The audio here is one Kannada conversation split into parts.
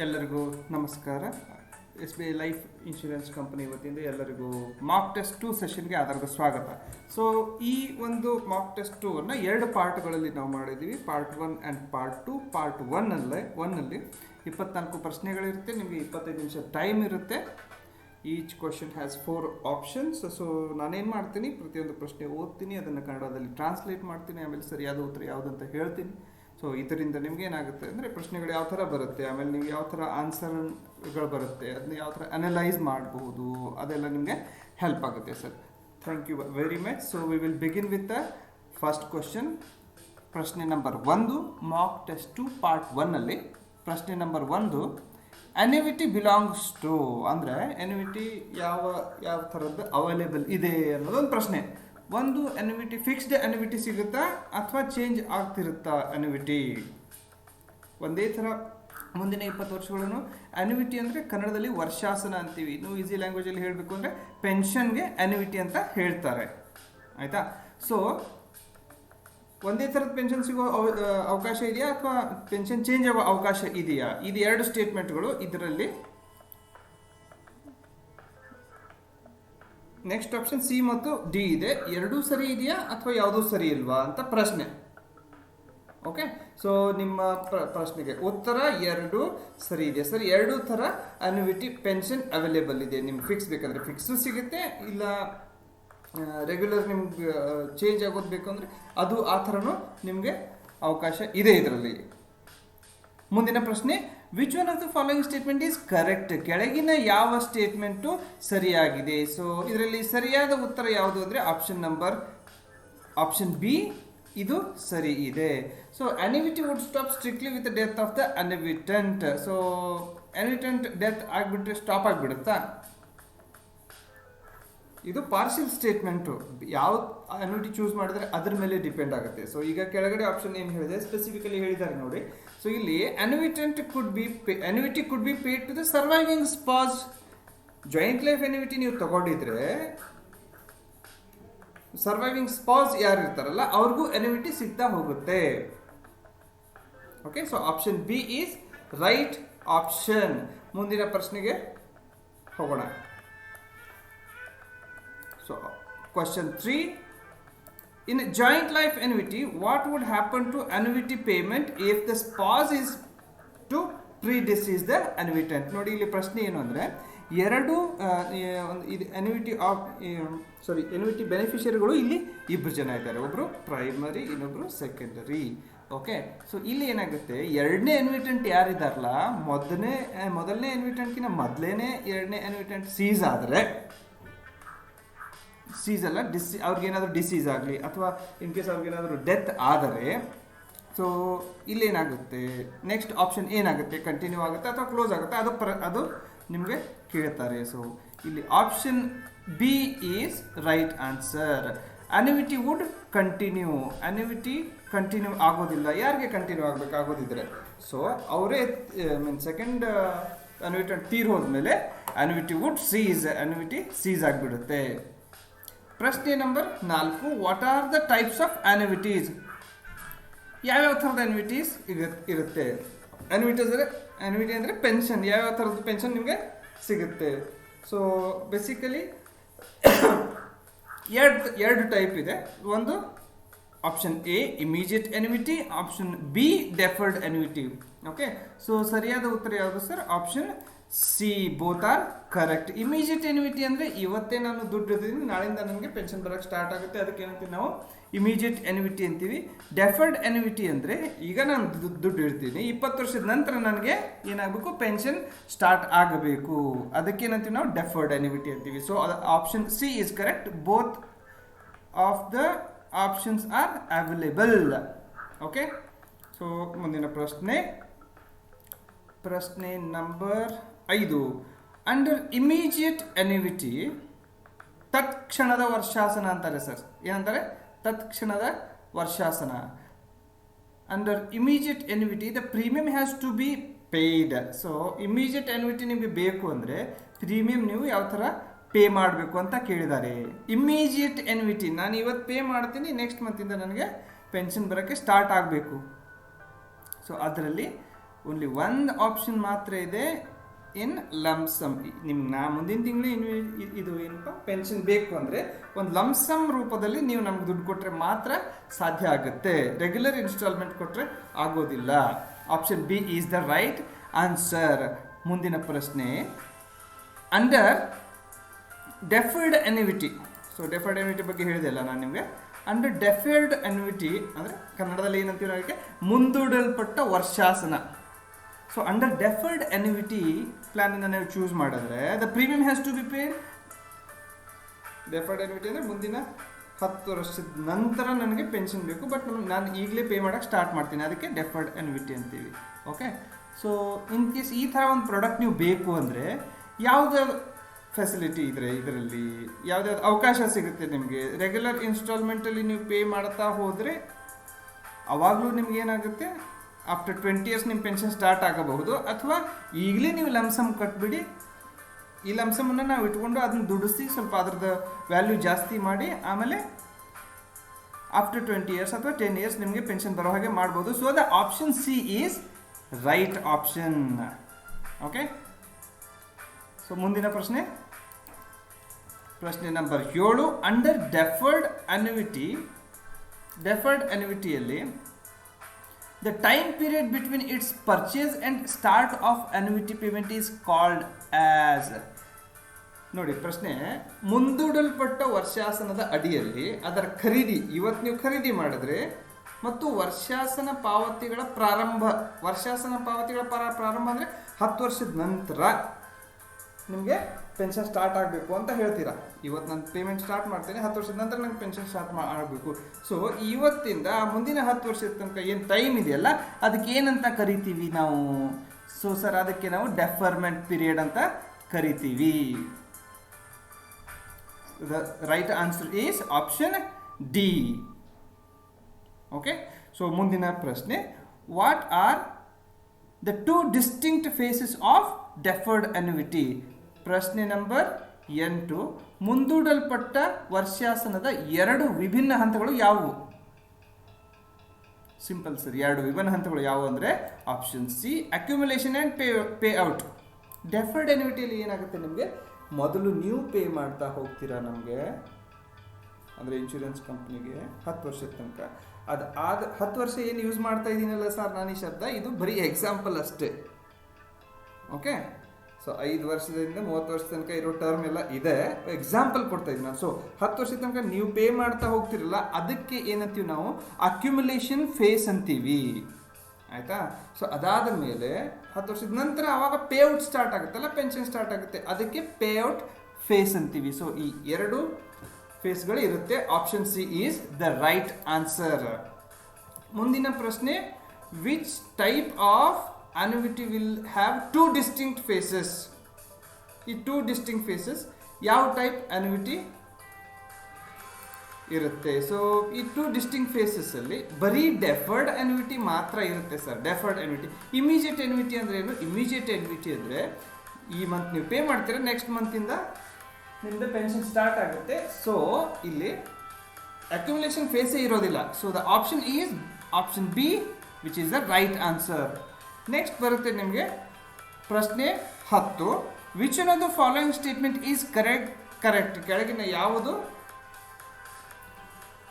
ಎಲ್ಲರಿಗೂ ನಮಸ್ಕಾರ. SBI ಲೈಫ್ ಇನ್ಶೂರೆನ್ಸ್ ಕಂಪನಿ ವತಿಯಿಂದ ಎಲ್ಲರಿಗೂ ಮಾಕ್ ಟೆಸ್ಟ್ 2 ಸೆಷನ್ಗೆ ಆಧಾರದ ಸ್ವಾಗತ. ಸೊ ಈ ಒಂದು ಮಾಕ್ ಟೆಸ್ಟ್ 2 ಅನ್ನು 2 ಪಾರ್ಟ್ಗಳಲ್ಲಿ ನಾವು ಮಾಡಿದ್ದೀವಿ. Part 1 and part 2. ಪಾರ್ಟ್ 1ನಲ್ಲಿ 24 ಪ್ರಶ್ನೆಗಳಿರುತ್ತೆ. ನಿಮಗೆ 25 ನಿಮಿಷ ಟೈಮ್ ಇರುತ್ತೆ. Each question has 4 options. So ನಾನೇನು ಮಾಡ್ತೀನಿ, ಪ್ರತಿಯೊಂದು ಪ್ರಶ್ನೆ ಓದ್ತೀನಿ, ಅದನ್ನು ಕನ್ನಡದಲ್ಲಿ ಟ್ರಾನ್ಸ್ಲೇಟ್ ಮಾಡ್ತೀನಿ, ಆಮೇಲೆ ಸರಿಯಾದ ಉತ್ತರ ಯಾವುದಂತ ಹೇಳ್ತೀನಿ. ಸೊ ಇದರಿಂದ ನಿಮ್ಗೆ ಏನಾಗುತ್ತೆ ಅಂದರೆ ಪ್ರಶ್ನೆಗಳು ಯಾವ ಥರ ಬರುತ್ತೆ, ಆಮೇಲೆ ನೀವು ಯಾವ ಥರ ಆನ್ಸರ್ಗಳು ಬರುತ್ತೆ, ಅದನ್ನ ಯಾವ ಥರ ಅನಲೈಸ್ ಮಾಡಬಹುದು, ಅದೆಲ್ಲ ನಿಮಗೆ ಹೆಲ್ಪ್ ಆಗುತ್ತೆ sir. Thank you very much. So we will begin with the first question. ಪ್ರಶ್ನೆ ನಂಬರ್ 1 ಮಾಕ್ ಟೆಸ್ಟ್ 2 ಪಾರ್ಟ್ 1ನಲ್ಲಿ ಪ್ರಶ್ನೆ ನಂಬರ್ 1, ಅನ್ಯುವಿಟಿ ಬಿಲಾಂಗ್ಸ್ ಟು ಅಂದರೆ ಅನ್ಯುವಿಟಿ ಯಾವ ಥರದ್ದು ಅವೈಲೇಬಲ್ ಇದೆ ಅನ್ನೋದೊಂದು ಪ್ರಶ್ನೆ. ಒಂದು ಅನ್ಯುವಿಟಿ ಫಿಕ್ಸ್ಡ್ ಅನ್ಯುವಿಟಿ ಸಿಗುತ್ತಾ ಅಥವಾ ಚೇಂಜ್ ಆಗ್ತಿರುತ್ತಾ ಅನ್ಯುವಿಟಿ? ಒಂದೇ ಥರ ಮುಂದಿನ 20 ವರ್ಷಗಳನ್ನು ಅನ್ಯುವಿಟಿ ಅಂದರೆ ಕನ್ನಡದಲ್ಲಿ ವರ್ಷಾಸನ ಅಂತೀವಿ. ಇನ್ನು ಈಸಿ ಲ್ಯಾಂಗ್ವೇಜಲ್ಲಿ ಹೇಳಬೇಕು ಅಂದರೆ ಪೆನ್ಷನ್ಗೆ ಅನ್ಯುವಿಟಿ ಅಂತ ಹೇಳ್ತಾರೆ, ಆಯಿತಾ? ಸೊ ಒಂದೇ ಥರದ ಪೆನ್ಷನ್ ಸಿಗೋ ಅವಕಾಶ ಇದೆಯಾ ಅಥವಾ ಪೆನ್ಷನ್ ಚೇಂಜ್ ಆಗೋ ಅವಕಾಶ ಇದೆಯಾ? ಇದು 2 ಸ್ಟೇಟ್ಮೆಂಟ್ಗಳು ಇದರಲ್ಲಿ. ನೆಕ್ಸ್ಟ್ ಆಪ್ಷನ್ ಸಿ ಮತ್ತು ಡಿ ಇದೆ. ಎರಡೂ ಸರಿ ಇದೆಯಾ ಅಥವಾ ಯಾವುದೂ ಸರಿ ಇಲ್ವಾ ಅಂತ ಪ್ರಶ್ನೆ. ಓಕೆ, ಸೊ ನಿಮ್ಮ ಪ್ರಶ್ನೆಗೆ ಉತ್ತರ 2 ಸರಿ ಇದೆ ಸರ್. 2 ಥರ ಅನ್ಯುವಿಟಿ ಪೆನ್ಷನ್ ಅವೈಲೇಬಲ್ ಇದೆ. ನಿಮ್ಗೆ ಫಿಕ್ಸ್ ಬೇಕಂದ್ರೆ ಫಿಕ್ಸು ಸಿಗುತ್ತೆ, ಇಲ್ಲ ರೆಗ್ಯುಲರ್ ನಿಮ್ಗೆ ಚೇಂಜ್ ಆಗೋದು ಬೇಕು ಅಂದರೆ ಅದು ಆ ಥರನೂ ನಿಮಗೆ ಅವಕಾಶ ಇದೆ ಇದರಲ್ಲಿ. ಮುಂದಿನ ಪ್ರಶ್ನೆ, which one of the following statement is correct? ಕೆಳಗಿನ ಯಾವ ಸ್ಟೇಟ್ಮೆಂಟು ಸರಿಯಾಗಿದೆ? ಸೊ ಇದರಲ್ಲಿ ಸರಿಯಾದ ಉತ್ತರ ಯಾವುದು ಅಂದರೆ ಆಪ್ಷನ್ ಬಿ, ಇದು ಸರಿ ಇದೆ. So annuity would stop strictly with death of the annuitant. So annuitant death ಆಗಿಬಿಟ್ರೆ ಸ್ಟಾಪ್ ಆಗಿಬಿಡುತ್ತಾ? ಇದು ಪಾರ್ಷಿಯಲ್ ಸ್ಟೇಟ್ಮೆಂಟು. ಯಾವ ಅನ್ಯುವಿಟಿ ಚೂಸ್ ಮಾಡಿದ್ರೆ ಅದ್ರ ಮೇಲೆ ಡಿಪೆಂಡ್ ಆಗುತ್ತೆ. ಸೊ ಈಗ ಕೆಳಗಡೆ ಆಪ್ಷನ್ ಏನು ಹೇಳಿದೆ ಸ್ಪೆಸಿಫಿಕಲಿ ಹೇಳಿದ್ದಾರೆ ನೋಡಿ. ಸೊ ಇಲ್ಲಿ annuity could be paid to the surviving spouse. Joint life annuity ನೀವು ತಗೊಂಡಿದ್ರೆ ಸರ್ವೈವಿಂಗ್ ಸ್ಪಾಸ್ ಯಾರು ಇರ್ತಾರಲ್ಲ ಅವ್ರಿಗೂ ಅನ್ಯುವಿಟಿ ಸಿಗ್ತಾ ಹೋಗುತ್ತೆ. Okay, so option B is right option. ಮುಂದಿನ ಪ್ರಶ್ನೆಗೆ ಹೋಗೋಣ. So question 3, in a joint life annuity, what would happen to annuity payment if the spouse is to predecease the annuitant? ನೋಡಿ ಇಲ್ಲಿ ಪ್ರಶ್ನೆ ಏನು ಅಂದರೆ ಎರಡು ಅನ್ಯುವಿಟಿ ಬೆನಿಫಿಷಿಯರಿಗಳು ಇಲ್ಲಿ 2 ಜನ ಇದ್ದಾರೆ. ಒಬ್ಬರು ಪ್ರೈಮರಿ, ಇನ್ನೊಬ್ಬರು ಸೆಕೆಂಡರಿ. ಓಕೆ, ಸೊ ಇಲ್ಲಿ ಏನಾಗುತ್ತೆ, ಎರಡನೇ ಅನ್ವಿಟೆಂಟ್ ಯಾರಿದಾರಲ್ಲ, ಮೊದಲನೇ ಅನ್ವಿಟೆಂಟ್ಗಿಂತ ಮೊದಲೇನೆ ಎರಡನೇ ಅನ್ವಿಟೆಂಟ್ ಸೀಸ್ ಆದರೆ, ಅಲ್ಲ ಅವ್ರಿಗೇನಾದರೂ ಡಿಸೀಸ್ ಆಗಲಿ ಅಥವಾ ಇನ್ ಕೇಸ್ ಅವ್ರಿಗೇನಾದರೂ ಡೆತ್ ಆದರೆ, ಸೊ ಇಲ್ಲೇನಾಗುತ್ತೆ, ನೆಕ್ಸ್ಟ್ ಆಪ್ಷನ್ ಏನಾಗುತ್ತೆ, ಕಂಟಿನ್ಯೂ ಆಗುತ್ತೆ ಅಥವಾ ಕ್ಲೋಸ್ ಆಗುತ್ತೆ, ಅದು ನಿಮಗೆ ಕೇಳ್ತಾರೆ. ಸೊ ಇಲ್ಲಿ option B is right answer. Annuity would continue ಆಗೋದಿಲ್ಲ. ಯಾರಿಗೆ ಕಂಟಿನ್ಯೂ ಆಗಬೇಕಾಗೋದಿದ್ರೆ, ಸೊ ಅವರೇ ಸೆಕೆಂಡ್ ಅನ್ವಿಟೆಂಟ್ ತೀರ್ ಹೋದ್ಮೇಲೆ ಅನ್ಯುವಿಟಿ ಸೀಸ್ ಆಗಿಬಿಡುತ್ತೆ. ಪ್ರಶ್ನೆ number 4, what are the types of annuities? ಯಾವ್ಯಾವ ಥರದ ಅನ್ಯುವಿಟೀಸ್ ಇರುತ್ತೆ? ಅನ್ಯುವಿಟಿ ಅಂದರೆ ಪೆನ್ಷನ್. ಯಾವ್ಯಾವ ಥರದ ಪೆನ್ಷನ್ ನಿಮಗೆ ಸಿಗುತ್ತೆ? ಸೊ ಬೇಸಿಕಲಿ ಎರಡು ಟೈಪ್ ಇದೆ. ಒಂದು option A immediate annuity, option B deferred annuity. Okay, so ಸರಿಯಾದ ಉತ್ತರ ಯಾವುದು sir? Option C, both are correct. Immediate annuity ಅಂದರೆ ಇವತ್ತೇ ನಾನು ದುಡ್ಡು ಇದ್ದೀನಿ, ನಾಳೆಯಿಂದ ನನಗೆ ಪೆನ್ಷನ್ ಬರೋಕ್ಕೆ ಸ್ಟಾರ್ಟ್ ಆಗುತ್ತೆ, ಅದಕ್ಕೆ ಏನಂತೀವಿ ನಾವು ಇಮಿಡಿಯೇಟ್ ಅನ್ಯುವಿಟಿ ಅಂತೀವಿ. ಡೆಫರ್ಡ್ ಅನ್ಯುವಿಟಿ ಅಂದರೆ ಈಗ ನಾನು ದುಡ್ಡು ಇಡ್ತೀನಿ, 20 ವರ್ಷದ ನಂತರ ನನಗೆ ಏನಾಗಬೇಕು, ಪೆನ್ಷನ್ ಸ್ಟಾರ್ಟ್ ಆಗಬೇಕು, ಅದಕ್ಕೇನಂತೀವಿ ನಾವು ಡೆಫರ್ಡ್ ಅನ್ಯುವಿಟಿ ಅಂತೀವಿ. So option C is correct. Both of the options are available. Okay, so ಮುಂದಿನ ಪ್ರಶ್ನೆ ನಂಬರ್ 5, ಅಂಡರ್ ಇಮಿಡಿಯೇಟ್ ಅನ್ಯುವಿಟಿ ತತ್ಕ್ಷಣದ ವರ್ಷಾಸನ ಅಂತಾರೆ ಸರ್. ಏನಂತಾರೆ? ತತ್ಕ್ಷಣದ ವರ್ಷಾಸನ. Under immediate annuity the premium has to be paid. So immediate annuity ನಿಮಗೆ ಬೇಕು ಅಂದರೆ ಪ್ರೀಮಿಯಂ ನೀವು ಯಾವ ಥರ ಪೇ ಮಾಡಬೇಕು ಅಂತ ಕೇಳಿದ್ದಾರೆ. ಇಮಿಡಿಯೇಟ್ ಅನ್ಯುವಿಟಿ ನಾನು ಇವತ್ತು ಪೇ ಮಾಡ್ತೀನಿ, ನೆಕ್ಸ್ಟ್ ಮಂತಿಂದ ನನಗೆ ಪೆನ್ಷನ್ ಬರೋಕ್ಕೆ ಸ್ಟಾರ್ಟ್ ಆಗಬೇಕು. ಸೊ ಅದರಲ್ಲಿ ಓನ್ಲಿ ಒಂದು ಆಪ್ಷನ್ ಮಾತ್ರ ಇದೆ ಇನ್ ಲಮ್ಸಮ್. ನಿಮ್ಗೆ ಮುಂದಿನ ತಿಂಗಳು ಇದು ಏನಪ್ಪ ಪೆನ್ಷನ್ ಬೇಕು ಅಂದರೆ ಒಂದು ಲಮ್ಸಮ್ ರೂಪದಲ್ಲಿ ನೀವು ನಮ್ಗೆ ದುಡ್ಡು ಕೊಟ್ಟರೆ ಮಾತ್ರ ಸಾಧ್ಯ ಆಗುತ್ತೆ. ರೆಗ್ಯುಲರ್ ಇನ್ಸ್ಟಾಲ್ಮೆಂಟ್ ಕೊಟ್ಟರೆ ಆಗೋದಿಲ್ಲ. Option B is the right answer. ಮುಂದಿನ ಪ್ರಶ್ನೆ, ಅಂಡರ್ ಡೆಫರ್ಡ್ ಅನ್ಯುಯಿಟಿ. ಸೊ ಡೆಫರ್ಡ್ ಅನ್ಯುಯಿಟಿ ಬಗ್ಗೆ ಹೇಳಿದೆಲ್ಲ ನಾನು ನಿಮಗೆ. ಅಂಡರ್ ಡೆಫರ್ಡ್ ಅನ್ಯುಯಿಟಿ ಅಂದರೆ ಕನ್ನಡದಲ್ಲಿ ಏನಂತೀವಿ ಅದಕ್ಕೆ, ಮುಂದೂಡಲ್ಪಟ್ಟ ವರ್ಷಾಸನ. ಸೊ ಅಂಡರ್ ಡೆಫರ್ಡ್ ಅನ್ಯುಯಿಟಿ ಪ್ಲಾನನ್ನು ನೀವು ಚೂಸ್ ಮಾಡಿದ್ರೆ the premium has to be paid. Deferred annuity ಅಂದರೆ ಮುಂದಿನ 10 ವರ್ಷದ ನಂತರ ನನಗೆ ಪೆನ್ಷನ್ ಬೇಕು, ಬಟ್ ನಾನು ಈಗಲೇ ಪೇ ಮಾಡೋಕ್ಕೆ ಸ್ಟಾರ್ಟ್ ಮಾಡ್ತೀನಿ, ಅದಕ್ಕೆ ಡೆಫರ್ಡ್ ಅನ್ಯುಯಿಟಿ ಅಂತೀವಿ. ಓಕೆ, ಸೊ ಇನ್ ಕೇಸ್ ಈ ಥರ ಒಂದು ಪ್ರಾಡಕ್ಟ್ ನೀವು ಬೇಕು ಅಂದರೆ ಯಾವ್ದಾದ್ರು ಫೆಸಿಲಿಟಿ ಇದ್ದರೆ ಇದರಲ್ಲಿ ಯಾವುದಾದ್ರು ಅವಕಾಶ ಸಿಗುತ್ತೆ ನಿಮಗೆ. ರೆಗ್ಯುಲರ್ ಇನ್ಸ್ಟಾಲ್ಮೆಂಟಲ್ಲಿ ನೀವು ಪೇ ಮಾಡ್ತಾ ಹೋದರೆ ಅವಾಗಲೂ ನಿಮ್ಗೆ ಏನಾಗುತ್ತೆ, ಆಫ್ಟರ್ 20 ಇಯರ್ಸ್ ನಿಮ್ಮ ಪೆನ್ಷನ್ ಸ್ಟಾರ್ಟ್ ಆಗಬಹುದು. ಅಥವಾ ಈಗಲೇ ನೀವು ಲಮ್ಸಮ್ ಕಟ್ಬಿಡಿ, ಈ ಲಮ್ಸಮನ್ನು ನಾವು ಇಟ್ಕೊಂಡು ಅದನ್ನ ದುಡಿಸಿ ಸ್ವಲ್ಪ ಅದ್ರದ್ದು ವ್ಯಾಲ್ಯೂ ಜಾಸ್ತಿ ಮಾಡಿ ಆಮೇಲೆ ಆಫ್ಟರ್ 20 ಇಯರ್ಸ್ ಅಥವಾ 10 ಇಯರ್ಸ್ ನಿಮಗೆ ಪೆನ್ಷನ್ ಬರೋ ಹಾಗೆ ಮಾಡ್ಬೋದು. So the option C is right option. Okay, so ಮುಂದಿನ ಪ್ರಶ್ನೆ ನಂಬರ್ 7. ಅಂಡರ್ ಡೆಫರ್ಡ್ ಅನ್ಯುಯಿಟಿಯಲ್ಲಿ the time period between its purchase and start of annuity payment is called as. ನೋಡಿ ಪ್ರಶ್ನೆ, ಮುಂದೂಡಲ್ಪಟ್ಟ ವರ್ಷಾಸನದ ಅಡಿಯಲ್ಲಿ ಅದರ ಖರೀದಿ, ಇವತ್ತು ನೀವು ಖರೀದಿ ಮಾಡಿದ್ರೆ ಮತ್ತು ವರ್ಷಾಸನ ಪಾವತಿಗಳ ಪ್ರಾರಂಭ ಅಂದರೆ 10 ವರ್ಷದ ನಂತರ ನಿಮಗೆ ಪೆನ್ಷನ್ ಸ್ಟಾರ್ಟ್ ಆಗಬೇಕು ಅಂತ ಹೇಳ್ತೀರಾ. ಇವತ್ತು ನಾನು ಪೇಮೆಂಟ್ ಸ್ಟಾರ್ಟ್ ಮಾಡ್ತೇನೆ, 10 ವರ್ಷದ ನಂತರ ನಂಗೆ ಪೆನ್ಷನ್ ಸ್ಟಾರ್ಟ್ ಆಗಬೇಕು. ಸೊ ಇವತ್ತಿಂದ ಮುಂದಿನ 10 ವರ್ಷದ ತನಕ ಏನು ಟೈಮ್ ಇದೆಯಲ್ಲ ಅದಕ್ಕೆ ಏನಂತ ಕರಿತೀವಿ ನಾವು? ಸೊ ಸರ್ ಅದಕ್ಕೆ ನಾವು ಡೆಫರ್ಮೆಂಟ್ ಪೀರಿಯಡ್ ಅಂತ ಕರಿತೀವಿ. The right answer is option D. Okay, so ಮುಂದಿನ ಪ್ರಶ್ನೆ, what are the 2 distinct phases of deferred annuity? ಪ್ರಶ್ನೆ ನಂಬರ್ 8. ಮುಂದೂಡಲ್ಪಟ್ಟ ವರ್ಷಾಸನದ 2 ವಿಭಿನ್ನ ಹಂತಗಳು ಯಾವುವು? ಸಿಂಪಲ್ ಸರ್, 2 ವಿಭಿನ್ನ ಹಂತಗಳು ಯಾವುವು ಅಂದರೆ option C accumulation and pay out. Deferred ಅನ್ಯುಯಿಟಿಯಲ್ಲಿ ಏನಾಗುತ್ತೆ, ನಿಮಗೆ ಮೊದಲು ನೀವು ಪೇ ಮಾಡ್ತಾ ಹೋಗ್ತೀರಾ ನಮಗೆ, ಅಂದರೆ ಇನ್ಶೂರೆನ್ಸ್ ಕಂಪ್ನಿಗೆ 10 ವರ್ಷದ ತನಕ. ಅದು 10 ವರ್ಷ ಏನು ಯೂಸ್ ಮಾಡ್ತಾ ಇದ್ದೀನಲ್ಲ ಸರ್ ನಾನು ಈ ಶಬ್ದ, ಇದು ಬರೀ ಎಕ್ಸಾಂಪಲ್ ಅಷ್ಟೇ. ಓಕೆ, ಸೊ 5 ವರ್ಷದಿಂದ 30 ವರ್ಷದ ತನಕ ಇರೋ ಟರ್ಮ್ ಎಲ್ಲ ಇದೆ, ಎಕ್ಸಾಂಪಲ್ ಕೊಡ್ತಾ ಇದ್ದೀನಿ ನಾನು. ಸೊ 10 ವರ್ಷದ ತನಕ ನೀವು ಪೇ ಮಾಡ್ತಾ ಹೋಗ್ತಿರಲ್ಲ, ಅದಕ್ಕೆ ಏನಂತೀವಿ ನಾವು, ಅಕ್ಯುಮುಲೇಷನ್ ಫೇಸ್ ಅಂತೀವಿ. ಆಯಿತಾ? ಸೊ ಅದಾದ ಮೇಲೆ 10 ವರ್ಷದ ನಂತರ ಆವಾಗ ಪೇ ಔಟ್ ಸ್ಟಾರ್ಟ್ ಆಗುತ್ತಲ್ಲ, ಪೆನ್ಷನ್ ಸ್ಟಾರ್ಟ್ ಆಗುತ್ತೆ, ಅದಕ್ಕೆ ಪೇ ಔಟ್ ಫೇಸ್ ಅಂತೀವಿ. ಸೊ ಈ 2 ಫೇಸ್ಗಳು ಇರುತ್ತೆ. Option C is the right answer. ಮುಂದಿನ ಪ್ರಶ್ನೆ, which type of annuity will have 2 distinct phases? ಈ 2 distinct phases ಯಾವ ಟೈಪ್ annuity ಇರುತ್ತೆ? ಸೊ ಈ 2 distinct phases ಅಲ್ಲಿ ಬರೀ ಡೆಫರ್ಡ್ annuity ಮಾತ್ರ ಇರುತ್ತೆ sir. Deferred annuity. Immediate annuity ಅಂದ್ರೆ ಏನು? ಇಮಿಡಿಯೇಟ್ annuity ಅಂದರೆ ಈ ಮಂತ್ ನೀವು ಪೇ ಮಾಡ್ತೀರಾ, ನೆಕ್ಸ್ಟ್ ಮಂತಿಂದ ನಿಮ್ಮದು ಪೆನ್ಷನ್ ಸ್ಟಾರ್ಟ್ ಆಗುತ್ತೆ. ಸೊ ಇಲ್ಲಿ ಅಕ್ಯುಮುಲೇಷನ್ ಫೇಸೇ ಇರೋದಿಲ್ಲ. So the option is option B, which is the right answer. Next ಬರುತ್ತೆ ನಿಮಗೆ ಪ್ರಶ್ನೆ 10. Which one of the following statement is correct? ಕೆಳಗಿನ ಯಾವುದು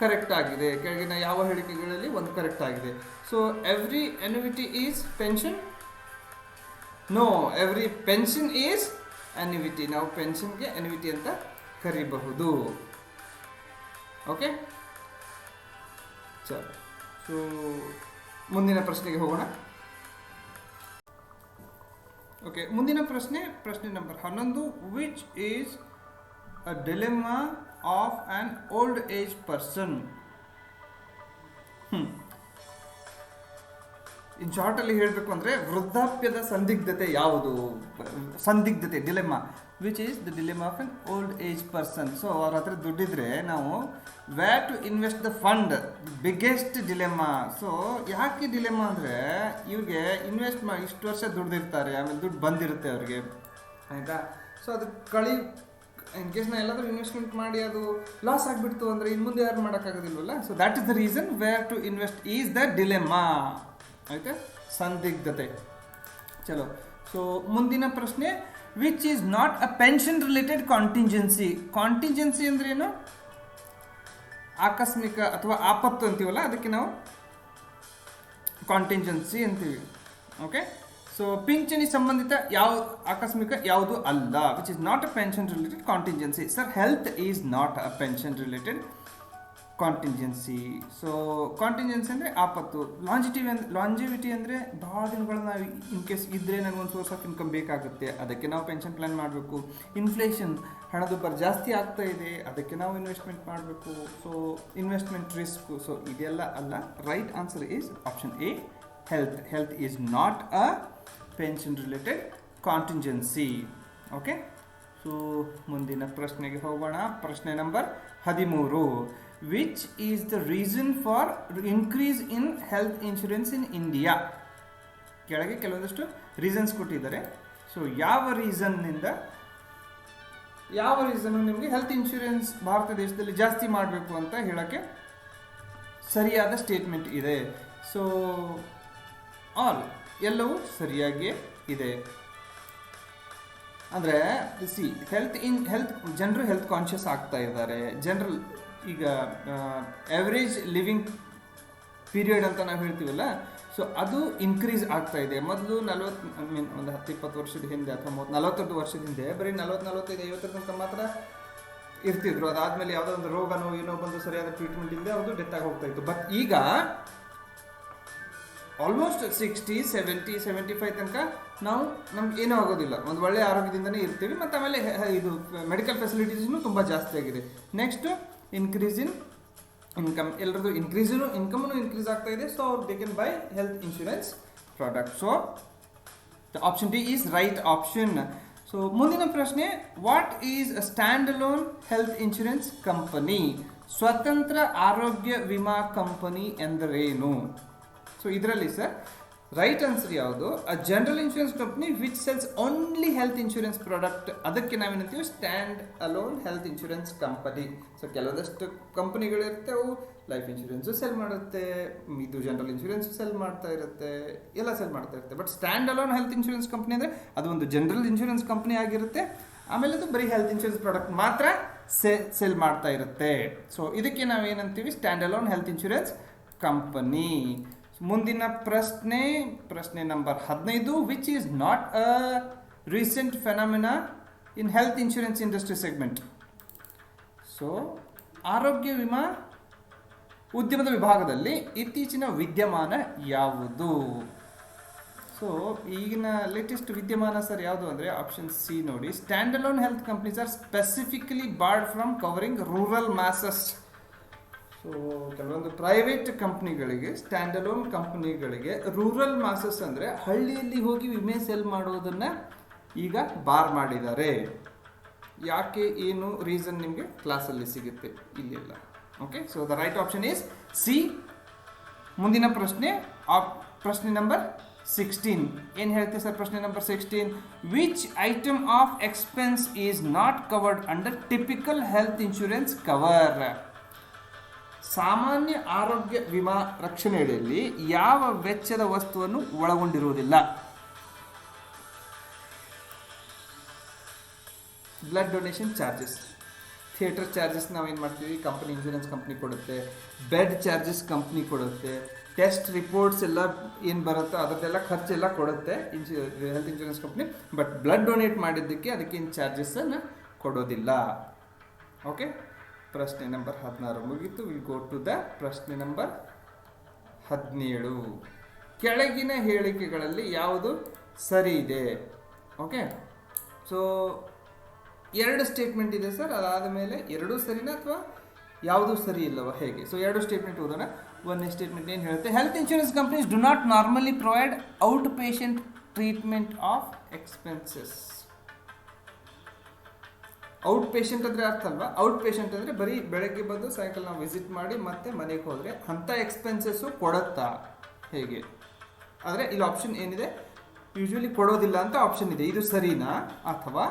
ಕರೆಕ್ಟ್ ಆಗಿದೆ? ಕೆಳಗಿನ ಯಾವ ಹೇಳಿಕೆಗಳಲ್ಲಿ ಒಂದು ಕರೆಕ್ಟ್ ಆಗಿದೆ? So every annuity is pension? No, every pension is annuity. ನಾವು ಪೆನ್ಷನ್ಗೆ ಅನ್ಯುಯಿಟಿ ಅಂತ ಕರಿಬಹುದು. ಓಕೆ, ಚಲೋ. ಸೊ ಮುಂದಿನ ಪ್ರಶ್ನೆಗೆ ಹೋಗೋಣ. ಓಕೆ, ಮುಂದಿನ ಪ್ರಶ್ನೆ number 11. Which is a dilemma of an old age person? In ಶಾರ್ಟಲ್ಲಿ ಹೇಳಬೇಕು ಅಂದರೆ ವೃದ್ಧಾಪ್ಯದ ಸಂದಿಗ್ಧತೆ ಯಾವುದು? Dilemma. Which is the dilemma of an old age person? So ಅವ್ರ ಹತ್ರ ದುಡ್ಡಿದ್ರೆ ನಾವು where to invest the fund, biggest dilemma. So ಯಾಕೆ ಡಿಲೆಮಾ ಅಂದರೆ ಇವ್ರಿಗೆ ಇನ್ವೆಸ್ಟ್ ಮಾಡಿ ಇಷ್ಟು ವರ್ಷ ದುಡ್ದಿರ್ತಾರೆ, ಆಮೇಲೆ ದುಡ್ಡು ಬಂದಿರುತ್ತೆ ಅವ್ರಿಗೆ, ಆಯಿತಾ? ಸೊ ಅದು ಇನ್ ಕೇಸ್ ನಾ ಎಲ್ಲಾದರೂ ಇನ್ವೆಸ್ಟ್ಮೆಂಟ್ ಮಾಡಿ ಅದು ಲಾಸ್ ಆಗಿಬಿಡ್ತು ಅಂದರೆ ಇನ್ನು ಮುಂದೆ ಯಾರು ಮಾಡೋಕ್ಕಾಗೋದಿಲ್ವಲ್ಲ. So that is the reason where to invest is the dilemma. ಆಯಿತಾ? ಸಂದಿಗ್ಧತೆ. ಚಲೋ. ಸೊ ಮುಂದಿನ ಪ್ರಶ್ನೆ, which is not a pension related contingency. Contingency ಅಂದ್ರೆ ಏನು? ಆಕಸ್ಮಿಕ ಅಥವಾ ಆಪತ್ತು ಅಂತೀವಲ್ಲ, ಅದಕ್ಕೆ ನಾವು ಕಾಂಟಿಂಜೆನ್ಸಿ ಅಂತೀವಿ. ಓಕೆ, ಸೊ ಪಿಂಚಣಿ ಸಂಬಂಧಿತ ಯಾವ ಆಕಸ್ಮಿಕ ಯಾವುದು ಅಲ್ಲ, which is not a pension related contingency. Sir, health is not a pension related contingency. So contingency ಅಂದರೆ ಆಪತ್ತು. ಲಾಂಜಿವಿಟಿ ಅಂದರೆ ಭಾಳ ದಿನಗಳು ನಾವು ಇನ್ ಕೇಸ್ ಇದ್ದರೆ ನನಗೊಂದು ಸೋರ್ಸ್ ಆಫ್ ಇನ್ಕಮ್ ಬೇಕಾಗುತ್ತೆ, ಅದಕ್ಕೆ ನಾವು ಪೆನ್ಷನ್ ಪ್ಲಾನ್ ಮಾಡಬೇಕು. ಇನ್ಫ್ಲೇಷನ್, ಹಣದುಬ್ಬರ ಜಾಸ್ತಿ ಆಗ್ತಾ ಇದೆ, ಅದಕ್ಕೆ ನಾವು ಇನ್ವೆಸ್ಟ್ಮೆಂಟ್ ಮಾಡಬೇಕು. So investment risk. ಸೊ ಇದೆಲ್ಲ ಅಲ್ಲ. Right answer is option A, health. Health is not a pension related contingency. Okay, so ಮುಂದಿನ ಪ್ರಶ್ನೆಗೆ ಹೋಗೋಣ. ಪ್ರಶ್ನೆ number 13. Which is the reason for increase in health insurance in India? ಕೆಳಗೆ ಕೆಲವೊಂದಷ್ಟು ರೀಸನ್ಸ್ ಕೊಟ್ಟಿದ್ದಾರೆ. ಸೊ ಯಾವ ರೀಸನ್ನು ನಿಮಗೆ ಹೆಲ್ತ್ ಇನ್ಶೂರೆನ್ಸ್ ಭಾರತ ದೇಶದಲ್ಲಿ ಜಾಸ್ತಿ ಮಾಡಬೇಕು ಅಂತ ಹೇಳೋಕ್ಕೆ ಸರಿಯಾದ ಸ್ಟೇಟ್ಮೆಂಟ್ ಇದೆ? ಸೊ ಎಲ್ಲವೂ ಸರಿಯಾಗಿಯೇ ಇದೆ. ಅಂದರೆ ಜನರು ಹೆಲ್ತ್ ಕಾನ್ಷಿಯಸ್ ಆಗ್ತಾ ಇದ್ದಾರೆ. ಜನರಲ್ ಈಗ ಆವ್ರೇಜ್ ಲಿವಿಂಗ್ ಪೀರಿಯಡ್ ಅಂತ ನಾವು ಹೇಳ್ತೀವಲ್ಲ, ಸೊ ಅದು ಇನ್ಕ್ರೀಸ್ ಆಗ್ತಾ ಇದೆ. ಮೊದಲು ಒಂದು 10-20 ವರ್ಷದ ಹಿಂದೆ ಅಥವಾ 40 ವರ್ಷದ ಹಿಂದೆ ಬರೀ 40-45-50 ತನಕ ಮಾತ್ರ ಇರ್ತಿದ್ರು. ಅದಾದಮೇಲೆ ಯಾವುದೋ ಒಂದು ರೋಗನೋ ಏನೋ ಬಂದು ಸರಿಯಾದ ಟ್ರೀಟ್ಮೆಂಟ್ ಇಲ್ಲದೆ ಅದು ಡೆತ್ ಆಗಿ ಹೋಗ್ತಾ ಇತ್ತು. ಬಟ್ ಈಗ ಆಲ್ಮೋಸ್ಟ್ 60-70-75 ತನಕ ನಮ್ಗೆ ಏನೂ ಆಗೋದಿಲ್ಲ, ಒಂದು ಒಳ್ಳೆಯ ಆರೋಗ್ಯದಿಂದನೇ ಇರ್ತೀವಿ. ಮತ್ತು ಆಮೇಲೆ ಇದು ಮೆಡಿಕಲ್ ಫೆಸಿಲಿಟೀಸ್ನು ತುಂಬ ಜಾಸ್ತಿ ಆಗಿದೆ. Next, increase in income. ಎಲ್ಲರದ್ದು ಇನ್ಕಮ್ನು ಇನ್ಕ್ರೀಸ್ ಆಗ್ತಾ ಇದೆ. So they can buy health insurance product. So the option D is right option. So ಮುಂದಿನ ಪ್ರಶ್ನೆ, what is a stand alone health insurance company? ಸ್ವತಂತ್ರ ಆರೋಗ್ಯ ವಿಮಾ ಕಂಪನಿ ಎಂದರೇನು? ಸೊ ಇದರಲ್ಲಿ ಸರ್ ರೈಟ್ ಆನ್ಸರ್ ಯಾವುದು? A general insurance company which sells only health insurance product. ಅದಕ್ಕೆ ನಾವೇನಂತೀವಿ stand alone health insurance company. So ಕೆಲವೊಂದಷ್ಟು ಕಂಪನಿಗಳಿರುತ್ತೆ, ಅವು ಲೈಫ್ ಇನ್ಶೂರೆನ್ಸು ಸೆಲ್ ಮಾಡುತ್ತೆ, ಇದು ಜನರಲ್ ಇನ್ಶೂರೆನ್ಸ್ ಸೆಲ್ ಮಾಡ್ತಾ ಇರುತ್ತೆ, ಎಲ್ಲ ಸೆಲ್ ಮಾಡ್ತಾ ಇರುತ್ತೆ. But stand alone health insurance company ಅಂದರೆ ಅದು ಒಂದು ಜನರಲ್ ಇನ್ಶೂರೆನ್ಸ್ ಕಂಪ್ನಿ ಆಗಿರುತ್ತೆ. ಆಮೇಲೆ ಅದು ಬರೀ ಹೆಲ್ತ್ ಇನ್ಶೂರೆನ್ಸ್ ಪ್ರಾಡಕ್ಟ್ ಮಾತ್ರ ಸೆಲ್ ಮಾಡ್ತಾ ಇರುತ್ತೆ. ಸೊ ಇದಕ್ಕೆ ನಾವೇನಂತೀವಿ? Stand alone health insurance company. ಮುಂದಿನ ಪ್ರಶ್ನೆ number 15. Which is not a recent phenomena in health insurance industry segment? So ಆರೋಗ್ಯ ವಿಮಾ ಉದ್ಯಮದ ವಿಭಾಗದಲ್ಲಿ ಇತ್ತೀಚಿನ ವಿದ್ಯಮಾನ ಯಾವುದು? ಸೊ ಈಗಿನ ಲೇಟೆಸ್ಟ್ ವಿದ್ಯಮಾನ ಸರ್ ಯಾವುದು ಅಂದರೆ ಆಪ್ಷನ್ ಸಿ ನೋಡಿ. Stand alone health companies are specifically barred from covering rural masses. So ಕೆಲವೊಂದು ಪ್ರೈವೇಟ್ ಕಂಪ್ನಿಗಳಿಗೆ, ಸ್ಟ್ಯಾಂಡ್ ಅಲೋನ್ ಕಂಪ್ನಿಗಳಿಗೆ ರೂರಲ್ ಮಾಸಸ್ ಅಂದರೆ ಹಳ್ಳಿಯಲ್ಲಿ ಹೋಗಿ ವಿಮೆ ಸೆಲ್ ಮಾಡೋದನ್ನು ಈಗ ಬಾರ್ ಮಾಡಿದ್ದಾರೆ. ಯಾಕೆ, ಏನು ರೀಸನ್ ನಿಮಗೆ ಕ್ಲಾಸಲ್ಲಿ ಸಿಗುತ್ತೆ, ಇಲ್ಲಿಲ್ಲ. Okay, so the right option is C. ಮುಂದಿನ ಪ್ರಶ್ನೆ ನಂಬರ್ 16. ಏನು ಹೇಳ್ತೀವಿ ಸರ್ ಪ್ರಶ್ನೆ number 16? Which item of expense is not covered under typical health insurance cover? ಸಾಮಾನ್ಯ ಆರೋಗ್ಯ ವಿಮಾ ರಕ್ಷಣೆಯಡಿಯಲ್ಲಿ ಯಾವ ವೆಚ್ಚದ ವಸ್ತುವನ್ನು ಒಳಗೊಂಡಿರುವುದಿಲ್ಲ? Blood donation charges, theatre charges ನಾವೇನು ಮಾಡ್ತೀವಿ, ಕಂಪನಿ ಇನ್ಶೂರೆನ್ಸ್ ಕಂಪ್ನಿ ಕೊಡುತ್ತೆ. ಬೆಡ್ ಚಾರ್ಜಸ್ ಕಂಪ್ನಿ ಕೊಡುತ್ತೆ. ಟೆಸ್ಟ್ ರಿಪೋರ್ಟ್ಸ್ ಎಲ್ಲ ಏನು ಬರುತ್ತೋ ಅದರದ್ದೆಲ್ಲ ಖರ್ಚೆಲ್ಲ ಕೊಡುತ್ತೆ health insurance company. But blood donate ಮಾಡಿದ್ದಕ್ಕೆ ಅದಕ್ಕೇನು ಚಾರ್ಜಸ್ಸನ್ನು ಕೊಡೋದಿಲ್ಲ. ಓಕೆ, ಪ್ರಶ್ನೆ ನಂಬರ್ 16 ಮುಗಿತು. ವಿಲ್ ಗೋ ಟು ದ ಪ್ರಶ್ನೆ ನಂಬರ್ 17. ಕೆಳಗಿನ ಹೇಳಿಕೆಗಳಲ್ಲಿ ಯಾವುದು ಸರಿ ಇದೆ? ಓಕೆ, ಸೊ 2 ಸ್ಟೇಟ್ಮೆಂಟ್ ಇದೆ ಸರ್. ಅದಾದ ಮೇಲೆ 2 ಸರಿನಾ ಅಥವಾ ಯಾವುದು ಸರಿ ಇಲ್ಲವ, ಹೇಗೆ? ಸೊ 2 ಸ್ಟೇಟ್ಮೆಂಟ್ ಓದೋಣ. ಒಂದನೇ ಸ್ಟೇಟ್ಮೆಂಟ್ ಏನು ಹೇಳುತ್ತೆ? Health insurance companies do not normally provide out patient treatment of expenses. Out patient ಅಂದರೆ ಅರ್ಥ ಅಲ್ವಾ? ಔಟ್ ಪೇಷಂಟ್ ಅಂದರೆ ಬರೀ ಬೆಳಗ್ಗೆ ಬಂದು ಸಾಯಂಕಾಲ ನಾವು ವಿಸಿಟ್ ಮಾಡಿ ಮತ್ತೆ ಮನೆಗೆ ಹೋದರೆ ಅಂಥ ಎಕ್ಸ್ಪೆನ್ಸಸ್ಸು ಕೊಡುತ್ತಾ, ಹೇಗೆ? ಆದರೆ ಇಲ್ಲಿ ಆಪ್ಷನ್ ಏನಿದೆ? ಯೂಶ್ವಲಿ ಕೊಡೋದಿಲ್ಲ ಅಂತ ಆಪ್ಷನ್ ಇದೆ. ಇದು ಸರಿನಾ? ಅಥವಾ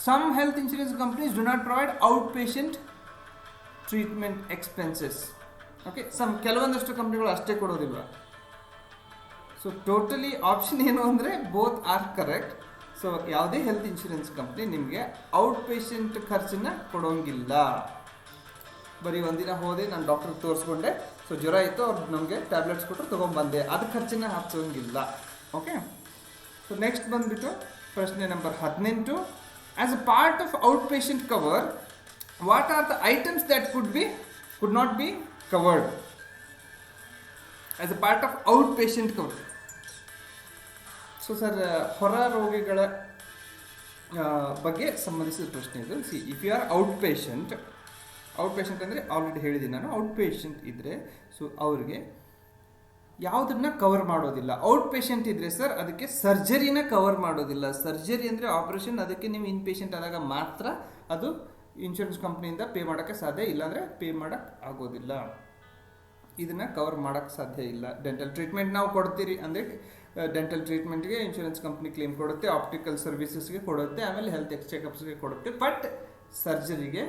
some health insurance companies do not provide out patient treatment expenses. Okay, ಕೆಲವೊಂದಷ್ಟು ಕಂಪ್ನಿಗಳು ಅಷ್ಟೇ ಕೊಡೋದಿಲ್ಲ. ಸೊ ಟೋಟಲಿ ಆಪ್ಷನ್ ಏನು ಅಂದರೆ ಬೋತ್ ಆರ್ ಕರೆಕ್ಟ್. ಸೊ ಯಾವುದೇ ಹೆಲ್ತ್ ಇನ್ಶೂರೆನ್ಸ್ ಕಂಪ್ನಿ ನಿಮಗೆ ಔಟ್ ಪೇಷಂಟ್ ಖರ್ಚನ್ನ ಕೊಡೋಂಗಿಲ್ಲ. ಬರೀ ಒಂದಿನ ಹೋದೆ ನಾನು ಡಾಕ್ಟ್ರಿಗೆ ತೋರಿಸ್ಕೊಂಡೆ, ಸೊ ಜ್ವರ ಇತ್ತು, ಅವ್ರು ನಮಗೆ ಟ್ಯಾಬ್ಲೆಟ್ಸ್ ಕೊಟ್ಟರು ತೊಗೊಂಬಂದೆ, ಅದು ಖರ್ಚನ್ನ ಹಾಕ್ಸೋಂಗಿಲ್ಲ. ಓಕೆ. ಸೊ ನೆಕ್ಸ್ಟ್ ಬಂದುಬಿಟ್ಟು ಪ್ರಶ್ನೆ number 18. As a part of out patient cover, what are the items that could not be covered as a part of out patient cover? So sir, ಹೊರ ರೋಗಿಗಳ ಬಗ್ಗೆ ಸಂಬಂಧಿಸಿದ ಪ್ರಶ್ನೆ ಇದು. If you are out patient ಅಂದರೆ ಆಲ್ರೆಡಿ ಹೇಳಿದ್ದೀನಿ ನಾನು, ಔಟ್ ಪೇಷಂಟ್ ಇದ್ದರೆ ಸೊ ಅವ್ರಿಗೆ ಯಾವುದನ್ನ ಕವರ್ ಮಾಡೋದಿಲ್ಲ. ಔಟ್ ಪೇಷಂಟ್ ಇದ್ದರೆ ಸರ್ ಅದಕ್ಕೆ ಸರ್ಜರಿನ ಕವರ್ ಮಾಡೋದಿಲ್ಲ. ಸರ್ಜರಿ ಅಂದರೆ ಆಪ್ರೇಷನ್, ಅದಕ್ಕೆ ನೀವು ಇನ್ ಪೇಷಂಟ್ ಆದಾಗ ಮಾತ್ರ ಅದು ಇನ್ಶೂರೆನ್ಸ್ ಕಂಪ್ನಿಯಿಂದ ಪೇ ಮಾಡೋಕ್ಕೆ ಸಾಧ್ಯ, ಇಲ್ಲಾಂದರೆ ಪೇ ಮಾಡೋಕ್ಕೆ ಆಗೋದಿಲ್ಲ. ಇದನ್ನು ಕವರ್ ಮಾಡೋಕ್ಕೆ ಸಾಧ್ಯ ಇಲ್ಲ. ಡೆಂಟಲ್ ಟ್ರೀಟ್ಮೆಂಟ್ ನಾವು ಕೊಡ್ತೀರಿ ಅಂದರೆ ಡೆಂಟಲ್ ಟ್ರೀಟ್ಮೆಂಟ್ಗೆ ಇನ್ಶೂರೆನ್ಸ್ ಕಂಪ್ನಿ ಕ್ಲೇಮ್ ಕೊಡುತ್ತೆ, ಆಪ್ಟಿಕಲ್ ಸರ್ವಿಸಸ್ಗೆ ಕೊಡುತ್ತೆ, ಆಮೇಲೆ ಹೆಲ್ತ್ ಚೆಕಪ್ಸ್ಗೆ ಕೊಡುತ್ತೆ, ಬಟ್ ಸರ್ಜರಿಗೆ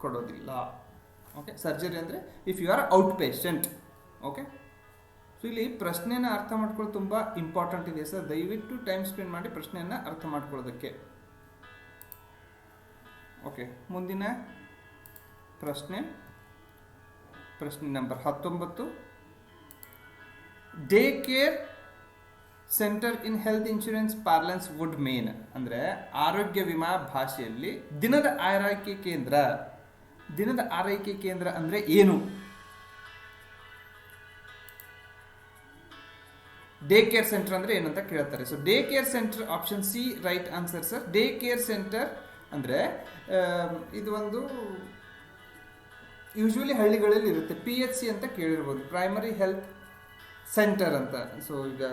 ಕೊಡೋದಿಲ್ಲ. ಓಕೆ. ಸರ್ಜರಿ ಅಂದರೆ if you are out patient. Okay. So ಇಲ್ಲಿ ಪ್ರಶ್ನೆನ ಅರ್ಥ ಮಾಡ್ಕೊಳ್ಳೋದು ತುಂಬ ಇಂಪಾರ್ಟೆಂಟ್ ಇದೆ ಸರ್. ದಯವಿಟ್ಟು ಟೈಮ್ ಸ್ಪೆಂಡ್ ಮಾಡಿ ಪ್ರಶ್ನೆಯನ್ನು ಅರ್ಥ ಮಾಡ್ಕೊಳ್ಳೋದಕ್ಕೆ. ಓಕೆ. ಮುಂದಿನ ಪ್ರಶ್ನೆ number 19. Day care centre in health insurance parlance would mean ಅಂದರೆ ಆರೋಗ್ಯ ವಿಮಾ ಭಾಷೆಯಲ್ಲಿ ದಿನದ ಆರೈಕೆ ಕೇಂದ್ರ ಅಂದರೆ ಏನು? ಡೇ ಕೇರ್ ಸೆಂಟರ್ ಅಂದರೆ ಏನಂತ ಕೇಳ್ತಾರೆ. So day care centre, option C right answer sir. Day care centre ಅಂದರೆ ಇದು ಒಂದು ಯೂಶ್ವಲಿ ಹಳ್ಳಿಗಳಲ್ಲಿ ಇರುತ್ತೆ. PHC ಅಂತ ಕೇಳಿರ್ಬೋದು, ಪ್ರೈಮರಿ ಹೆಲ್ತ್ ಸೆಂಟರ್ ಅಂತ. ಸೊ ಈಗ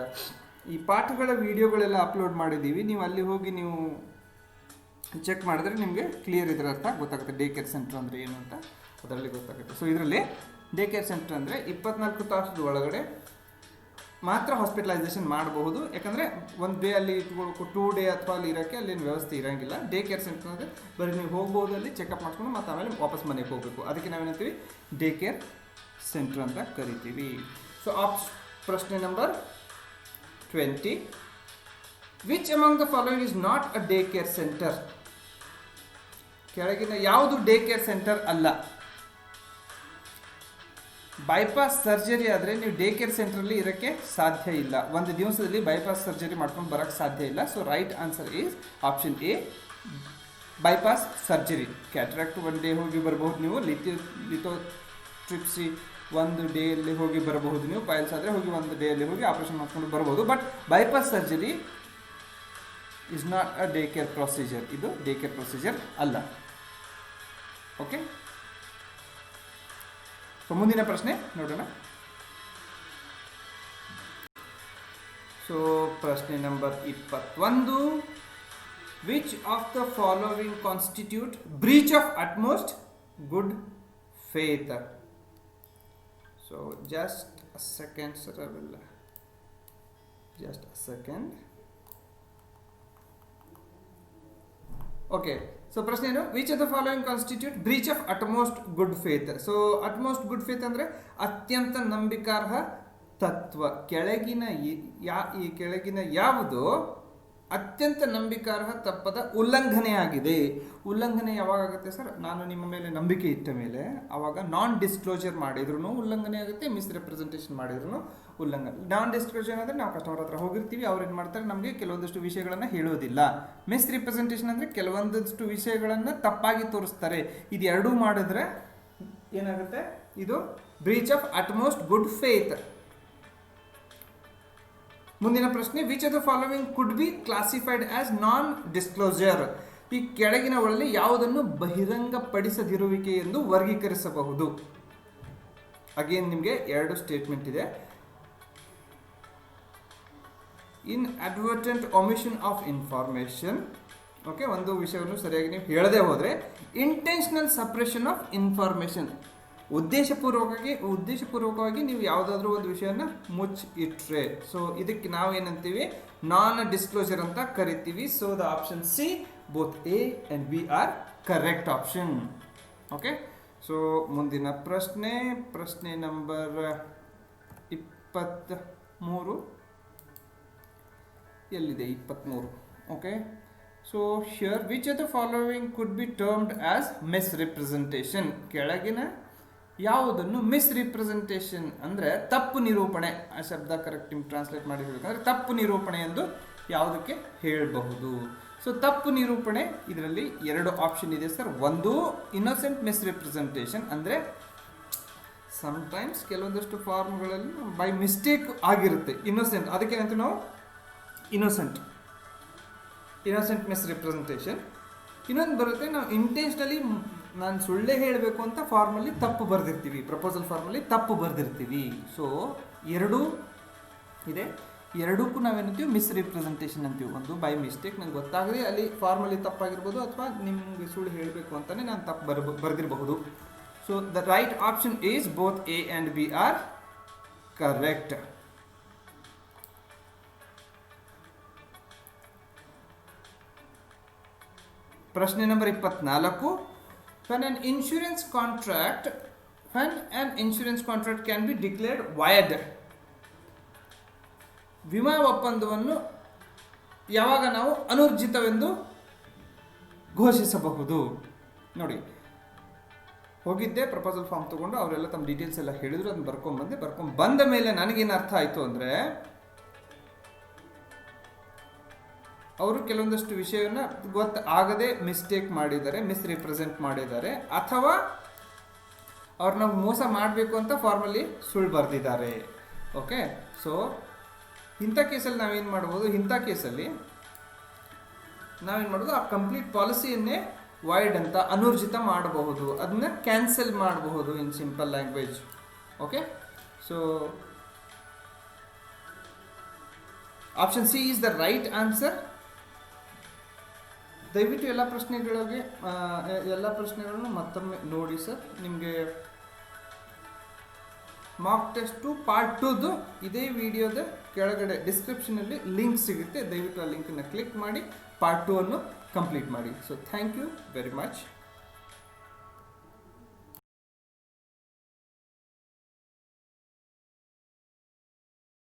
ಈ ಪಾಠಗಳ ವಿಡಿಯೋಗಳೆಲ್ಲ ಅಪ್ಲೋಡ್ ಮಾಡಿದ್ದೀವಿ, ನೀವು ಅಲ್ಲಿ ಹೋಗಿ ನೀವು ಚೆಕ್ ಮಾಡಿದ್ರೆ ನಿಮಗೆ ಕ್ಲಿಯರ್ ಇದರ ಅರ್ಥ ಗೊತ್ತಾಗುತ್ತೆ. ಡೇ ಕೇರ್ ಸೆಂಟರ್ ಅಂದರೆ ಏನು ಅಂತ ಅದರಲ್ಲಿ ಗೊತ್ತಾಗುತ್ತೆ. ಸೊ ಇದರಲ್ಲಿ ಡೇ ಕೇರ್ ಸೆಂಟರ್ ಅಂದರೆ 24 ತಾಸದ ಒಳಗಡೆ ಮಾತ್ರ ಹಾಸ್ಪಿಟಲೈಸೇಷನ್ ಮಾಡಬಹುದು. ಯಾಕಂದರೆ ಒಂದು ಡೇ ಅಲ್ಲಿ 2 ಡೇ ಅಥವಾ ಅಲ್ಲಿ ಇರೋಕ್ಕೆ ಅಲ್ಲಿನ ವ್ಯವಸ್ಥೆ ಇರೋಂಗಿಲ್ಲ. ಡೇ ಕೇರ್ ಸೆಂಟರ್ ಅಂದರೆ ಬರೀ ನೀವು ಹೋಗ್ಬೋದು, ಅಲ್ಲಿ ಚೆಕಪ್ ಮಾಡ್ಕೊಂಡು ಮತ್ತು ಆಮೇಲೆ ವಾಪಸ್ ಮನೆಗೆ ಹೋಗಬೇಕು. ಅದಕ್ಕೆ ನಾವೇನಂತೀವಿ ಡೇ ಕೇರ್ ಸೆಂಟರ್ ಅಂತ ಕರಿತೀವಿ. ಸೊ ಪ್ರಶ್ನೆ number 20. Which among the following is not a day care centre? ಕೆಳಗಿನ ಯಾವುದು ಡೇ ಕೇರ್ ಸೆಂಟರ್ ಅಲ್ಲ? ಬೈಪಾಸ್ ಸರ್ಜರಿ ಆದರೆ ನೀವು ಡೇ ಕೇರ್ ಸೆಂಟ್ರಲ್ಲಿ ಇರೋಕ್ಕೆ ಸಾಧ್ಯ ಇಲ್ಲ. ಒಂದು ದಿವಸದಲ್ಲಿ ಬೈಪಾಸ್ ಸರ್ಜರಿ ಮಾಡ್ಕೊಂಡು ಬರೋಕ್ಕೆ ಸಾಧ್ಯ ಇಲ್ಲ. So right answer is option A, bypass surgery. Cataract 1 day ಹೋಗಿ ಬರಬಹುದು ನೀವು, ಲಿಥೋಟ್ರಿಪ್ಸಿ 1 ಡೇಯಲ್ಲಿ ಹೋಗಿ ಬರಬಹುದು ನೀವು, ಪೈಲ್ಸ್ ಆದರೆ ಹೋಗಿ 1 ಡೇಯಲ್ಲಿ ಹೋಗಿ ಆಪರೇಷನ್ ಮಾಡ್ಕೊಂಡು ಬರಬಹುದು. But bypass surgery is not a day care procedure. ಇದು ಡೇ ಕೇರ್ ಪ್ರೊಸೀಜರ್ ಅಲ್ಲ. ಓಕೆ. ಸೊ ಮುಂದಿನ ಪ್ರಶ್ನೆ ನೋಡೋಣ. ಸೊ ಪ್ರಶ್ನೆ number 21. Which of the following constitute breach of utmost good faith? So just a second sir, ಅವೆಲ್ಲ just a second. Okay. So ಪ್ರಶ್ನೆ ಏನು? Which of the following constitute breach of utmost good faith? So utmost good faith ಅಂದರೆ ಅತ್ಯಂತ ನಂಬಿಕಾರ್ಹ ತತ್ವ. ಈ ಕೆಳಗಿನ ಯಾವುದು ಅತ್ಯಂತ ನಂಬಿಕಾರ್ಹ ತತ್ವದ ಉಲ್ಲಂಘನೆ ಆಗಿದೆ? ಉಲ್ಲಂಘನೆ ಯಾವಾಗ ಆಗುತ್ತೆ ಸರ್? ನಾನು ನಿಮ್ಮ ಮೇಲೆ ನಂಬಿಕೆ ಇಟ್ಟ ಮೇಲೆ ಆವಾಗ ನಾನ್ ಡಿಸ್ಕ್ಲೋಜರ್ ಮಾಡಿದ್ರು ಉಲ್ಲಂಘನೆ ಆಗುತ್ತೆ, ಮಿಸ್ರೆಪ್ರೆಸೆಂಟೇಷನ್ ಮಾಡಿದ್ರು ಉಲ್ಲಂಘನೆ. ನಾನ್ ಡಿಸ್ಕ್ಲೋಜರ್ ಅಂದರೆ ನಾವು ಕಸ್ಟಮರ್ ಹತ್ರ ಹೋಗಿರ್ತೀವಿ, ಅವ್ರು ಏನು ಮಾಡ್ತಾರೆ, ನಮಗೆ ಕೆಲವೊಂದಷ್ಟು ವಿಷಯಗಳನ್ನು ಹೇಳೋದಿಲ್ಲ. ಮಿಸ್ರಿಪ್ರೆಸೆಂಟೇಷನ್ ಅಂದರೆ ಕೆಲವೊಂದಷ್ಟು ವಿಷಯಗಳನ್ನು ತಪ್ಪಾಗಿ ತೋರಿಸ್ತಾರೆ. ಇದು ಎರಡೂ ಮಾಡಿದ್ರೆ ಏನಾಗುತ್ತೆ? ಇದು breach of utmost good faith. ಮುಂದಿನ ಪ್ರಶ್ನೆ, which of the following could be classified as non disclosure? ಈ ಕೆಳಗಿನವುಗಳಲ್ಲಿ ಯಾವುದನ್ನು ಬಹಿರಂಗಪಡಿಸದಿರುವಿಕೆ ಎಂದು ವರ್ಗೀಕರಿಸಬಹುದು? ಅಗೇನ್ ನಿಮಗೆ 2 ಸ್ಟೇಟ್ಮೆಂಟ್ ಇದೆ. ಇನ್ ಅಡ್ವರ್ಟೆಂಟ್ ಒಮಿಷನ್ ಆಫ್ ಇನ್ಫಾರ್ಮೇಷನ್. ಓಕೆ, ಒಂದು ವಿಷಯವನ್ನು ಸರಿಯಾಗಿ ನೀವು ಹೇಳದೆ ಹೋದರೆ ಇಂಟೆನ್ಷನಲ್ ಸಪ್ರೆಷನ್ ಆಫ್ ಇನ್ಫಾರ್ಮೇಷನ್. ಉದ್ದೇಶಪೂರ್ವಕವಾಗಿ ನೀವು ಯಾವುದಾದ್ರೂ ಒಂದು ವಿಷಯನ ಮುಚ್ಚಿಟ್ರೆ, ಸೊ ಇದಕ್ಕೆ ನಾವೇನಂತೀವಿ? ನಾನ್ ಡಿಸ್ಕ್ಲೋಜರ್ ಅಂತ ಕರಿತೀವಿ. So the option C, both A and B are correct option. Okay. So ಮುಂದಿನ ಪ್ರಶ್ನೆ ನಂಬರ್ 23. ಎಲ್ಲಿದೆ 23. Okay, so here which of the following could be termed as misrepresentation. ಕೆಳಗಿನ ಯಾವುದನ್ನು ಮಿಸ್ರಿಪ್ರೆಸೆಂಟೇಷನ್ ಅಂದರೆ ತಪ್ಪು ನಿರೂಪಣೆ, ಆ ಶಬ್ದ ಕರೆಕ್ಟ್ ಟ್ರಾನ್ಸ್ಲೇಟ್ ಮಾಡಿ ಹೇಳಬೇಕಂದ್ರೆ ತಪ್ಪು ನಿರೂಪಣೆ ಎಂದು ಯಾವುದಕ್ಕೆ ಹೇಳಬಹುದು. ಸೊ ತಪ್ಪು ನಿರೂಪಣೆ ಇದರಲ್ಲಿ 2 ಆಪ್ಷನ್ ಇದೆ ಸರ್. ಒಂದು ಇನ್ನೋಸೆಂಟ್ ಮಿಸ್ರಿಪ್ರೆಸೆಂಟೇಷನ್, ಅಂದರೆ ಸಮ್ಟೈಮ್ಸ್ ಕೆಲವೊಂದಷ್ಟು ಫಾರ್ಮ್ಗಳಲ್ಲಿ ಬೈ ಮಿಸ್ಟೇಕ್ ಆಗಿರುತ್ತೆ ಇನ್ನೋಸೆಂಟ್, ಅದಕ್ಕೆ ಅಂತ ನಾವು ಇನ್ನೋಸೆಂಟ್ ಮಿಸ್ರಿಪ್ರೆಸೆಂಟೇಷನ್. ಇನ್ನೊಂದು ಬರುತ್ತೆ ನಾವು ಇಂಟೆನ್ಷನಲಿ ನಾನು ಸುಳ್ಳೇ ಹೇಳಬೇಕು ಅಂತ ಫಾರ್ಮಲ್ಲಿ ತಪ್ಪು ಬರೆದಿರ್ತೀವಿ, ಪ್ರಪೋಸಲ್ ಫಾರ್ಮಲ್ಲಿ ತಪ್ಪು ಬರೆದಿರ್ತೀವಿ. ಸೊ 2 ಇದೆ, 2ಕ್ಕೂ ನಾವೇನಂತೀವಿ ಮಿಸ್ರಿಪ್ರೆಸೆಂಟೇಷನ್ ಅಂತೀವಿ. ಒಂದು ಬೈ ಮಿಸ್ಟೇಕ್ ನಂಗೆ ಗೊತ್ತಾಗದೆ ಅಲ್ಲಿ ಫಾರ್ಮಲ್ಲಿ ತಪ್ಪಾಗಿರ್ಬೋದು, ಅಥವಾ ನಿಮಗೆ ಸುಳ್ಳು ಹೇಳಬೇಕು ಅಂತಲೇ ನಾನು ತಪ್ಪು ಬರೆದಿರಬಹುದು. So the right option is both A and B are correct. ಪ್ರಶ್ನೆ number 24. When an insurance contract can be declared void. ವಿಮಾ ಒಪ್ಪಂದವನ್ನು ಯಾವಾಗ ನಾವು ಅನೂರ್ಜಿತವೆಂದು ಘೋಷಿಸಬಹುದು? ನೋಡಿ, ಹೋಗಿದ್ದೆ ಪ್ರಪೋಸಲ್ ಫಾರ್ಮ್ ತೊಗೊಂಡು ಅವರೆಲ್ಲ ತಮ್ಮ ಡೀಟೇಲ್ಸ್ ಎಲ್ಲ ಹೇಳಿದ್ರು, ಅದನ್ನ ಬರ್ಕೊಂಡ್ ಬಂದ ಮೇಲೆ ನನಗೇನು ಅರ್ಥ ಆಯಿತು ಅಂದರೆ, ಅವರು ಕೆಲವೊಂದಷ್ಟು ವಿಷಯವನ್ನು ಗೊತ್ತಾಗದೆ ಮಿಸ್ಟೇಕ್ ಮಾಡಿದ್ದಾರೆ, ಮಿಸ್ರಿಪ್ರೆಸೆಂಟ್ ಮಾಡಿದ್ದಾರೆ, ಅಥವಾ ಅವ್ರನ್ನ ಮೋಸ ಮಾಡಬೇಕು ಅಂತ ಫಾರ್ಮಲ್ಲಿ ಸುಳ್ಳು ಬರೆದಿದ್ದಾರೆ. ಓಕೆ, ಸೊ ಇಂಥ ಕೇಸಲ್ಲಿ ನಾವೇನು ಮಾಡ್ಬೋದು, ಆ ಕಂಪ್ಲೀಟ್ ಪಾಲಿಸಿಯನ್ನೇ ವಾಯ್ಡ್ ಅಂತ ಅನೂರ್ಜಿತ ಮಾಡಬಹುದು, ಅದನ್ನ ಕ್ಯಾನ್ಸಲ್ ಮಾಡಬಹುದು in simple language. Okay, so option C is the right answer. ದಯವಿಟ್ಟು ಎಲ್ಲ ಪ್ರಶ್ನೆಗಳನ್ನು ಮತ್ತೊಮ್ಮೆ ನೋಡಿ ಸರ್. ನಿಮಗೆ ಮಾರ್ಕ್ ಟೆಸ್ಟ್ 2 ಪಾರ್ಟ್ 2ದು ಇದೇ ವಿಡಿಯೋದ ಕೆಳಗಡೆ ಡಿಸ್ಕ್ರಿಪ್ಷನಲ್ಲಿ ಲಿಂಕ್ ಸಿಗುತ್ತೆ. ದಯವಿಟ್ಟು ಆ ಲಿಂಕನ್ನು ಕ್ಲಿಕ್ ಮಾಡಿ ಪಾರ್ಟ್ 2 ಅನ್ನು ಕಂಪ್ಲೀಟ್ ಮಾಡಿ. So thank you very much.